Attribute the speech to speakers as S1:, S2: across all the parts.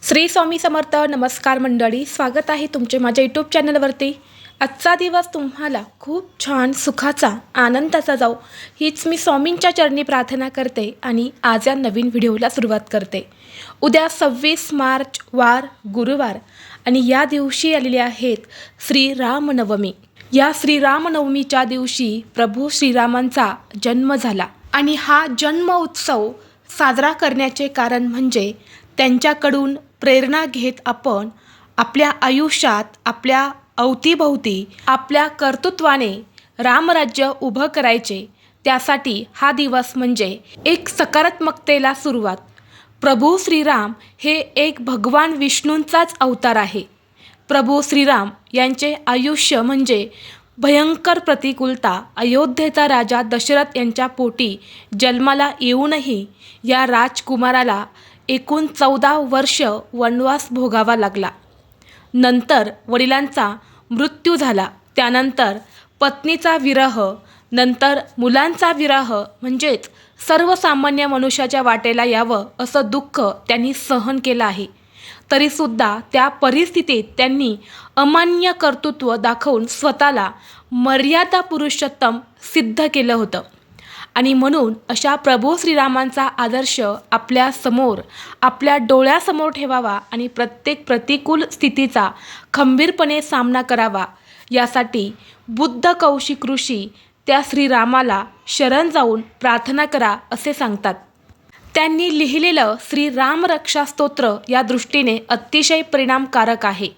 S1: श्री स्वामी समर्थ. नमस्कार मंडळी, स्वागत आहे तुमचे माझ्या यूट्यूब चॅनलवरती. आजचा दिवस तुम्हाला खूप छान सुखाचा आनंदाचा जाऊ हीच मी स्वामींच्या चरणी प्रार्थना करते आणि आज या नवीन व्हिडिओला सुरुवात करते. उद्या 26 मार्च वार गुरुवार आणि या दिवशी आलेले आहेत श्रीरामनवमी. या श्रीरामनवमीच्या दिवशी प्रभू श्रीरामांचा जन्म झाला आणि हा जन्म उत्सव साजरा करण्याचे कारण म्हणजे त्यांच्याकडून प्रेरणा घेत आपण आपल्या आयुष्यात आपल्या अवतीभोवती आपल्या कर्तृत्वाने रामराज्य उभं करायचे. त्यासाठी हा दिवस म्हणजे एक सकारात्मकतेला सुरुवात. प्रभू श्रीराम हे एक भगवान विष्णूंचाच अवतार आहे. प्रभू श्रीराम यांचे आयुष्य म्हणजे भयंकर प्रतिकूलता. अयोध्येचा राजा दशरथ यांच्या पोटी जन्माला येऊनही या राजकुमाराला एकूण 14 वर्ष वनवास भोगावा लागला. नंतर वडिलांचा मृत्यू झाला, त्यानंतर पत्नीचा विरह, नंतर मुलांचा विरह, म्हणजेच सर्वसामान्य मनुष्याच्या वाटेला यावं असं दुःख त्यांनी सहन केलं आहे. तरीसुद्धा त्या परिस्थितीत त्यांनी अमान्य कर्तृत्व दाखवून स्वतःला मर्यादा पुरुषोत्तम सिद्ध केलं होतं. आणि म्हणून अशा प्रभू श्रीरामांचा आदर्श आपल्या समोर आपल्या डोळ्यासमोर ठेवावा आणि प्रत्येक प्रतिकूल स्थितीचा खंबीरपणे सामना करावा. यासाठी बुद्ध कौशिक ऋषी त्या श्रीरामाला शरण जाऊन प्रार्थना करा असे सांगतात. त्यांनी लिहिलेलं श्रीरामरक्षा स्तोत्र या दृष्टीने अतिशय परिणामकारक आहे.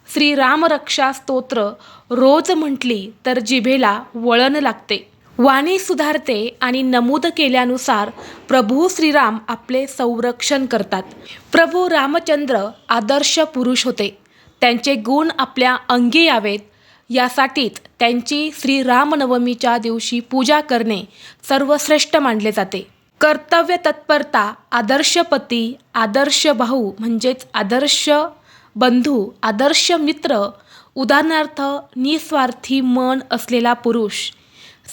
S1: श्रीरामरक्षा स्तोत्र रोज म्हटली तर जिभेला वळण लागते, वाणी सुधारते आणि नमूद केल्यानुसार प्रभू श्रीराम आपले संरक्षण करतात. प्रभू रामचंद्र आदर्श पुरुष होते. त्यांचे गुण आपल्या अंगी यावेत यासाठीच त्यांची श्रीरामनवमीच्या दिवशी पूजा करणे सर्वश्रेष्ठ मानले जाते. कर्तव्य तत्परता, आदर्श पती, आदर्श भाऊ म्हणजेच आदर्श बंधू, आदर्श मित्र, उदाहरणार्थ निस्वार्थी मन असलेला पुरुष,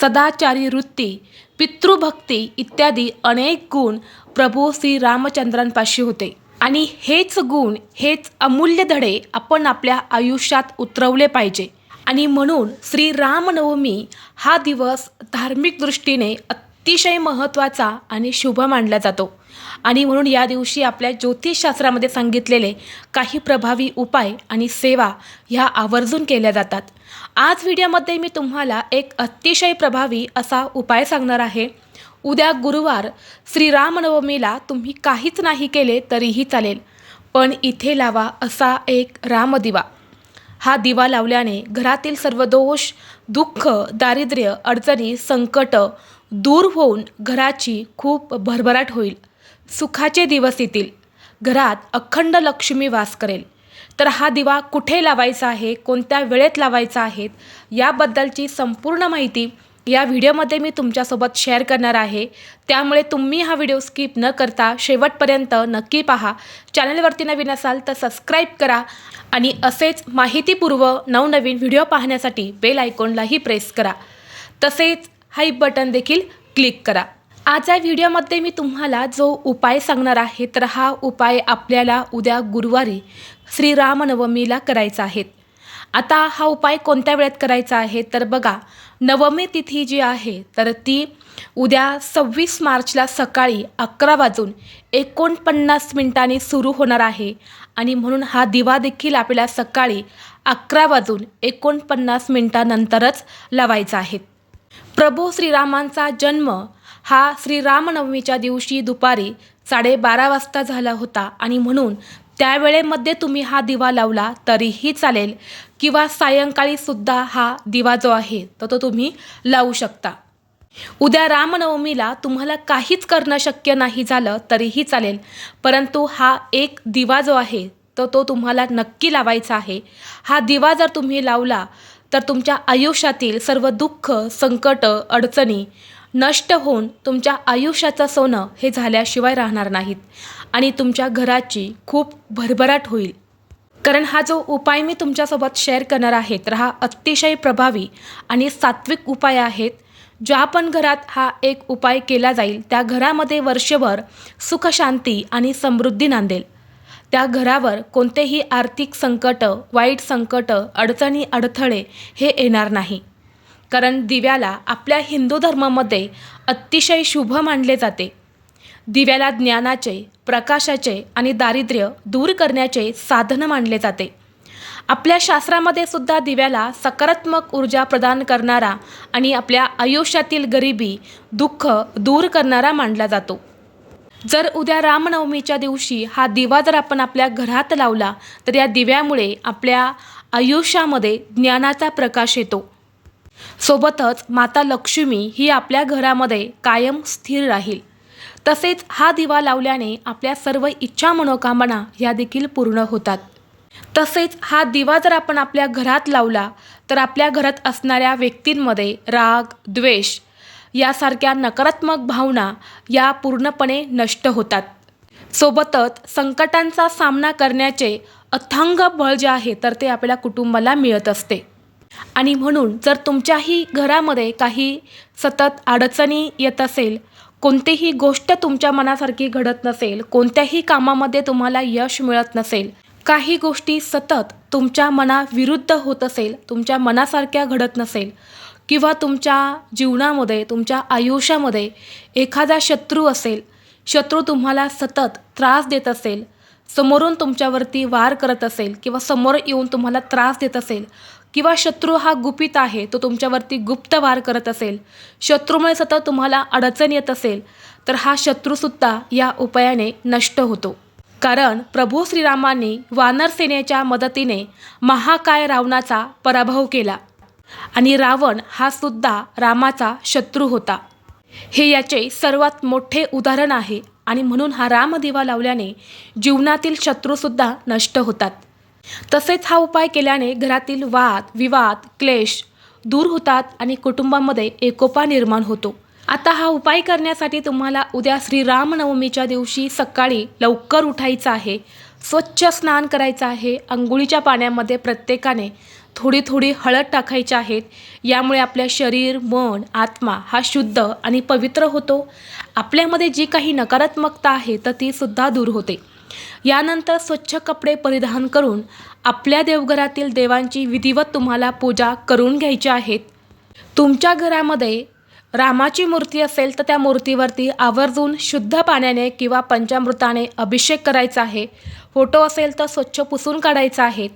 S1: सदाचारी वृत्ती, पितृभक्ती इत्यादी अनेक गुण प्रभू श्रीरामचंद्रांपाशी होते. आणि हेच गुण, हेच अमूल्य धडे आपण आपल्या आयुष्यात उतरवले पाहिजे. आणि म्हणून श्रीरामनवमी हा दिवस धार्मिक दृष्टीने अतिशय महत्त्वाचा आणि शुभ मानला जातो. आणि म्हणून या दिवशी आपल्या ज्योतिषशास्त्रामध्ये सांगितलेले काही प्रभावी उपाय आणि सेवा ह्या आवर्जून केल्या जातात. आज व्हिडिओमध्ये मी तुम्हाला एक अतिशय प्रभावी असा उपाय सांगणार आहे. उद्या गुरुवार श्रीरामनवमीला तुम्ही काहीच नाही केले तरीही चालेल, पण इथे लावा असा एक रामदिवा. हा दिवा लावल्याने घरातील सर्व दोष, दुःख, दारिद्र्य, अडचणी, संकट दूर होऊन घराची खूप भरभराट होईल. सुखाचे दिवस येतील. घरात अखंड लक्ष्मी वास करेल. तर हा दिवा कुठे लावायचा आहे, कोणत्या वेळेत लावायचा आहे याबद्दलची संपूर्ण माहिती या व्हिडिओमध्ये मी तुमच्यासोबत शेअर करणार आहे. त्यामुळे तुम्ही हा व्हिडिओ स्किप न करता शेवटपर्यंत नक्की पहा. चॅनलवरती नवीन असाल तर सबस्क्राईब करा आणि असेच माहितीपूर्व नवनवीन व्हिडिओ पाहण्यासाठी बेल आयकॉनलाही प्रेस करा. तसेच हाई बटन देखील क्लिक करा. आज या व्हिडिओमध्ये मी तुम्हाला जो उपाय सांगणार आहे तर हा उपाय आपल्याला उद्या गुरुवारी श्रीरामनवमीला करायचा आहे. आता हा उपाय कोणत्या वेळेत करायचा आहे तर बघा, नवमी तिथी जी आहे तर ती उद्या 26 मार्चला सकाळी 11:49 सुरू होणार आहे. आणि म्हणून हा दिवा देखील आपल्याला सकाळी 11:49 नंतरच लावायचा आहे. प्रभू श्रीरामांचा जन्म हा श्रीरामनवमीच्या दिवशी दुपारी 12:30 वाजता झाला होता. आणि म्हणून त्यावेळेमध्ये तुम्ही हा दिवा लावला तरीही चालेल किंवा सायंकाळी सुद्धा हा दिवा जो आहे तो तुम्ही लावू शकता. उद्या रामनवमीला तुम्हाला काहीच करणं शक्य नाही झालं तरीही चालेल, परंतु हा एक दिवा जो आहे तो तुम्हाला नक्की लावायचा आहे. हा दिवा जर तुम्ही लावला तर तुमच्या आयुष्यातील सर्व दुःख, संकट, अडचणी नष्ट होऊन तुमच्या आयुष्याचं सोनं हे झाल्याशिवाय राहणार नाहीत आणि तुमच्या घराची खूप भरभराट होईल. कारण हा जो उपाय मी तुमच्यासोबत शेअर करणार आहे तर हा अतिशय प्रभावी आणि सात्विक उपाय आहेत. ज्या पण घरात हा एक उपाय केला जाईल त्या घरामध्ये वर्षभर सुख, शांती आणि समृद्धी नांदेल. त्या घरावर कोणतेही आर्थिक संकट, वाईट संकट, अडचणी, अडथळे हे येणार नाही. कारण दिव्याला आपल्या हिंदू धर्मामध्ये अतिशय शुभ मानले जाते. दिव्याला ज्ञानाचे, प्रकाशाचे आणि दारिद्र्य दूर करण्याचे साधन मानले जाते. आपल्या शास्त्रामध्ये सुद्धा दिव्याला सकारात्मक ऊर्जा प्रदान करणारा आणि आपल्या आयुष्यातील गरिबी, दुःख दूर करणारा मानला जातो. जर उद्या रामनवमीच्या दिवशी हा दिवा जर आपण आपल्या घरात लावला तर या दिव्यामुळे आपल्या आयुष्यामध्ये ज्ञानाचा प्रकाश येतो. सोबतच माता लक्ष्मी ही आपल्या घरामध्ये कायम स्थिर राहील. तसेच हा दिवा लावल्याने आपल्या सर्व इच्छा मनोकामना ह्या देखील पूर्ण होतात. तसेच हा दिवा जर आपण आपल्या घरात लावला तर आपल्या घरात असणाऱ्या व्यक्तींमध्ये राग, द्वेष यासारख्या नकारात्मक भावना या पूर्णपणे नष्ट होतात. सोबतच संकटांचा सामना करण्याचे अथांग बळ जे आहे तर ते आपल्या कुटुंबाला मिळत असते. आणि म्हणून जर तुमच्याही घरामध्ये काही सतत अडचणी येत असेल, कोणतीही गोष्ट तुमच्या मनासारखी घडत नसेल, कोणत्याही कामामध्ये तुम्हाला यश मिळत नसेल, काही गोष्टी सतत तुमच्या मनाविरुद्ध होत असेल, तुमच्या मनासारख्या घडत नसेल किंवा तुमच्या जीवनामध्ये, तुमच्या आयुष्यामध्ये एखादा शत्रू असेल, शत्रू तुम्हाला सतत त्रास देत असेल, समोरून तुमच्यावरती वार करत असेल किंवा समोर येऊन तुम्हाला त्रास देत असेल किंवा शत्रू हा गुपित आहे, तो तुमच्यावरती गुप्त वार करत असेल, शत्रूमुळे सतत तुम्हाला अडचण येत असेल, तर हा शत्रूसुद्धा या उपायाने नष्ट होतो. कारण प्रभू श्रीरामांनी वानर सेनेच्या मदतीने महाकाय रावणाचा पराभव केला आणि रावण हा सुद्धा रामाचा शत्रू होता. हे याचे सर्वात मोठे उदाहरण आहे आणि म्हणून हा रामदिवा लावल्याने जीवनातील शत्रूसुद्धा नष्ट होतात. तसेच हा उपाय केल्याने घरातील वाद, विवाद, क्लेश दूर होतात आणि कुटुंबामध्ये एकोपा निर्माण होतो. आता हा उपाय करण्यासाठी तुम्हाला उद्या श्रीरामनवमीच्या दिवशी सकाळी लवकर उठायचं आहे, स्वच्छ स्नान करायचं आहे, अंघोळीच्या पाण्यामध्ये प्रत्येकाने थोडी थोडी हळद टाकायची आहेत. यामुळे आपल्या शरीर, मन, आत्मा हा शुद्ध आणि पवित्र होतो. आपल्यामध्ये जी काही नकारात्मकता आहे तर ती सुद्धा दूर होते. यानंतर स्वच्छ कपडे परिधान करून आपल्या देवघरातील देवांची विधिवत तुम्हाला पूजा करून घ्यायची आहेत. तुमच्या घरामध्ये रामाची मूर्ती असेल तर त्या मूर्तीवरती आवर्जून शुद्ध पाण्याने किंवा पंचामृताने अभिषेक करायचा आहे. फोटो असेल तर स्वच्छ पुसून काढायचा आहे.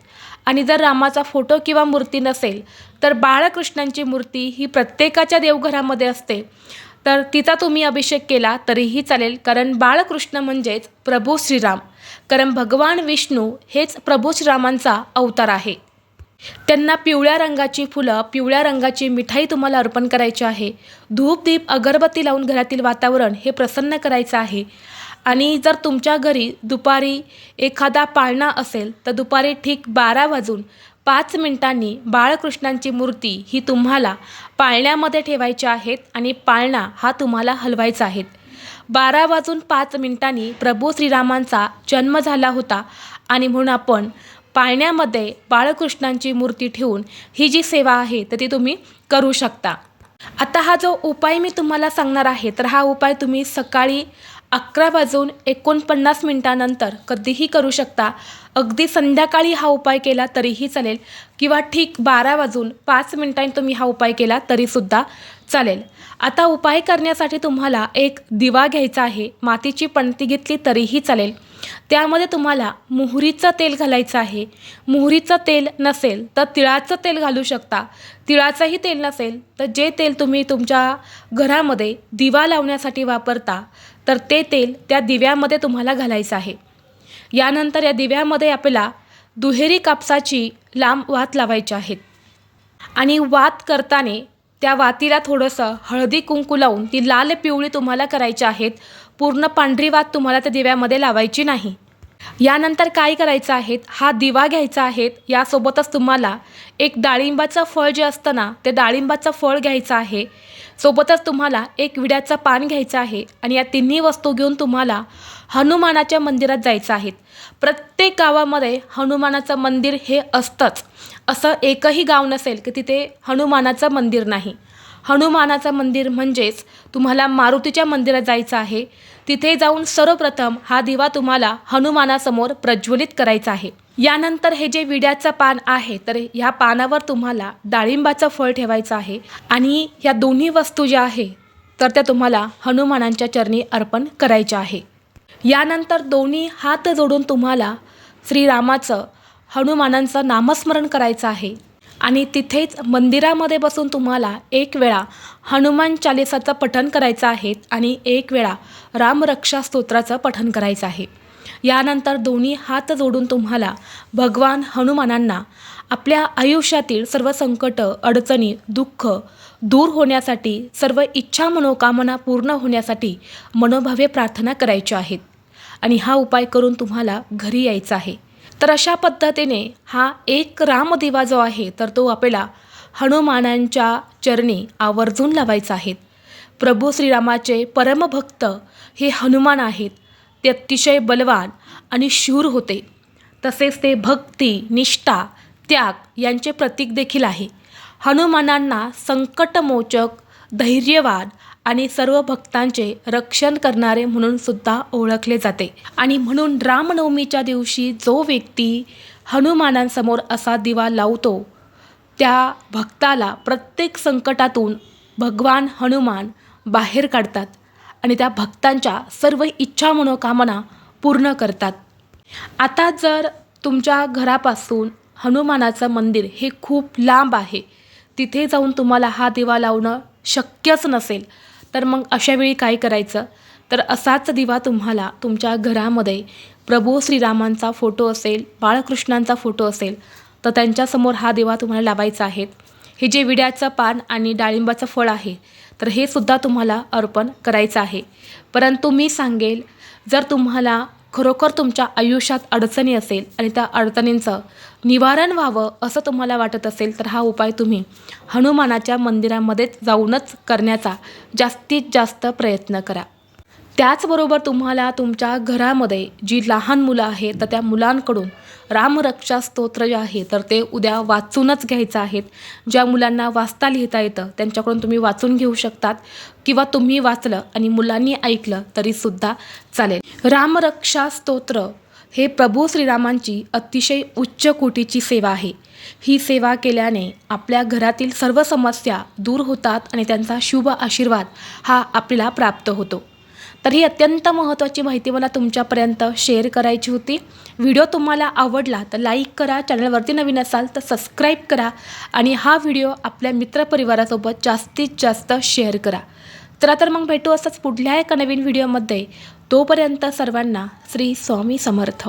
S1: आणि जर रामाचा फोटो किंवा मूर्ती नसेल तर बाळकृष्णांची मूर्ती ही प्रत्येकाच्या देवघरामध्ये असते, तर तिचा तुम्ही अभिषेक केला तरीही चालेल. कारण बाळकृष्ण म्हणजेच प्रभू श्रीराम, कारण भगवान विष्णू हेच प्रभू श्रीरामांचा अवतार आहे. त्यांना पिवळ्या रंगाची फुलं, पिवळ्या रंगाची मिठाई तुम्हाला अर्पण करायची आहे. धूप, दीप, अगरबत्ती लावून घरातील वातावरण हे प्रसन्न करायचं आहे. आणि जर तुमच्या घरी दुपारी एखादा पाळणा असेल तर दुपारी ठीक 12:05 बाळकृष्णांची मूर्ती ही तुम्हाला पाळण्यामध्ये ठेवायची आहेत आणि पाळणा हा तुम्हाला हलवायचा आहे. 12:05 प्रभू श्रीरामांचा जन्म झाला होता आणि म्हणून आपण पाळण्यामध्ये बाळकृष्णांची मूर्ती ठेवून ही जी सेवा आहे तर ती तुम्ही करू शकता. आता हा जो उपाय मी तुम्हाला सांगणार आहे तर हा उपाय तुम्ही सकाळी 11:49 कधीही करू शकता. अगदी संध्याकाळी हा उपाय केला तरीही चालेल किंवा ठीक 12:05 तुम्ही हा उपाय केला तरीसुद्धा चालेल. आता उपाय करण्यासाठी तुम्हाला एक दिवा घ्यायचा आहे. मातीची पणती घेतली तरीही चालेल. त्यामध्ये तुम्हाला मोहरीचं तेल घालायचं आहे. मोहरीचं तेल नसेल तर तिळाचं तेल घालू शकता. तिळाचंही तेल नसेल तर जे तेल तुम्ही तुमच्या घरामध्ये दिवा लावण्यासाठी वापरता तर ते तेल त्या दिव्यामध्ये तुम्हाला घालायचं आहे. यानंतर या दिव्यामध्ये आपल्याला दुहेरी कापसाची लांब वात लावायची आहेत आणि वात करताना त्या वातीला थोडंसं हळदी कुंकू लावून ती लाल पिवळी तुम्हाला करायची आहेत. पूर्ण पांढरी वात तुम्हाला त्या दिव्यामध्ये लावायची नाही. यानंतर काय करायचं आहे, हा दिवा घ्यायचा आहे. यासोबतच तुम्हाला एक डाळिंबाचं फळ जे असतं ना ते डाळिंबाचं फळ घ्यायचं आहे. सोबतच तुम्हाला एक विड्याचं पान घ्यायचं आहे आणि या तिन्ही वस्तू घेऊन तुम्हाला हनुमानाच्या मंदिरात जायचं आहे. प्रत्येक गावामध्ये हनुमानाचं मंदिर हे असतंच. असं एकही गाव नसेल की तिथे हनुमानाचं मंदिर नाही. हनुमानाचं मंदिर म्हणजेच तुम्हाला मारुतीच्या मंदिरात जायचं आहे. तिथे जाऊन सर्वप्रथम हा दिवा तुम्हाला हनुमानासमोर प्रज्वलित करायचा आहे. यानंतर हे जे विड्याचं पान आहे तर ह्या पानावर तुम्हाला डाळिंबाचं फळ ठेवायचं आहे आणि या दोन्ही वस्तू ज्या आहे तर त्या तुम्हाला हनुमानांच्या चरणी अर्पण करायच्या आहे. यानंतर दोन्ही हात जोडून तुम्हाला श्रीरामाचं हनुमानांचं नामस्मरण करायचं आहे आणि तिथेच मंदिरामध्ये बसून तुम्हाला एक वेळा हनुमान चालिसाचं पठण करायचं आहे आणि एक वेळा रामरक्षा स्तोत्राचं पठण करायचं आहे. यानंतर दोन्ही हात जोडून तुम्हाला भगवान हनुमानांना आपल्या आयुष्यातील सर्व संकट, अडचणी, दुःख दूर होण्यासाठी, सर्व इच्छा मनोकामना पूर्ण होण्यासाठी मनोभावे प्रार्थना करायच्या आहेत आणि हा उपाय करून तुम्हाला घरी यायचं आहे. तर अशा पद्धतीने हा एक रामदिवा जो आहे तर तो आपल्याला हनुमानांच्या चरणी आवर्जून लावायचा आहे. प्रभू श्रीरामाचे परमभक्त हे हनुमान आहेत. ते अतिशय बलवान आणि शूर होते. तसेच ते भक्ती, निष्ठा, त्याग यांचे प्रतीक देखील आहे. हनुमानांना संकटमोचक, धैर्यवान आणि सर्व भक्तांचे रक्षण करणारे म्हणून सुद्धा ओळखले जाते. आणि म्हणून रामनवमीच्या दिवशी जो व्यक्ती हनुमानांसमोर असा दिवा लावतो त्या भक्ताला प्रत्येक संकटातून भगवान हनुमान बाहेर काढतात आणि त्या भक्तांच्या सर्व इच्छा मनोकामना पूर्ण करतात. आता जर तुमच्या घरापासून हनुमानाचं मंदिर हे खूप लांब आहे, तिथे जाऊन तुम्हाला हा दिवा लावणं शक्यच नसेल, तर मग अशावेळी काय करायचं, तर असाच दिवा तुम्हाला तुमच्या घरामध्ये प्रभू श्रीरामांचा फोटो असेल, बाळकृष्णांचा फोटो असेल तर त्यांच्यासमोर हा दिवा तुम्हाला लावायचा आहे. हे जे विड्याचं पान आणि डाळिंबाचं फळ आहे तर हे सुद्धा तुम्हाला अर्पण करायचं आहे. परंतु मी सांगेल, जर तुम्हाला खरोखर तुमच्या आयुष्यात अडचणी असेल आणि त्या अडचणींचं निवारण व्हावं असं तुम्हाला वाटत असेल तर हा उपाय तुम्ही हनुमानाच्या मंदिरामध्येच जाऊनच करण्याचा जास्तीत जास्त प्रयत्न करा. त्याचबरोबर तुम्हाला तुमच्या घरामध्ये जी लहान मुलं आहेत तर त्या मुलांकडून रामरक्षा स्तोत्र जे आहे तर ते उद्या वाचूनच घ्यायचं आहेत. ज्या मुलांना वाचता लिहिता येतं त्यांच्याकडून तुम्ही वाचून घेऊ शकतात किंवा तुम्ही वाचलं आणि मुलांनी ऐकलं तरीसुद्धा चालेल. रामरक्षा स्तोत्र हे प्रभू श्रीरामांची अतिशय उच्च कोटीची सेवा आहे. ही सेवा केल्याने आपल्या घरातील सर्व समस्या दूर होतात आणि त्यांचा शुभ आशीर्वाद हा आपल्याला प्राप्त होतो. तर ही अत्यंत महत्त्वाची माहिती मला तुमच्यापर्यंत शेअर करायची होती. व्हिडिओ तुम्हाला आवडला तर लाईक करा, चॅनलवरती नवीन असाल तर सबस्क्राईब करा आणि हा व्हिडिओ आपल्या मित्रपरिवारासोबत जास्तीत जास्त शेअर करा. चला तर मग भेटू असंच पुढल्या एका नवीन व्हिडिओमध्ये. तोपर्यंत सर्वांना श्री स्वामी समर्थ.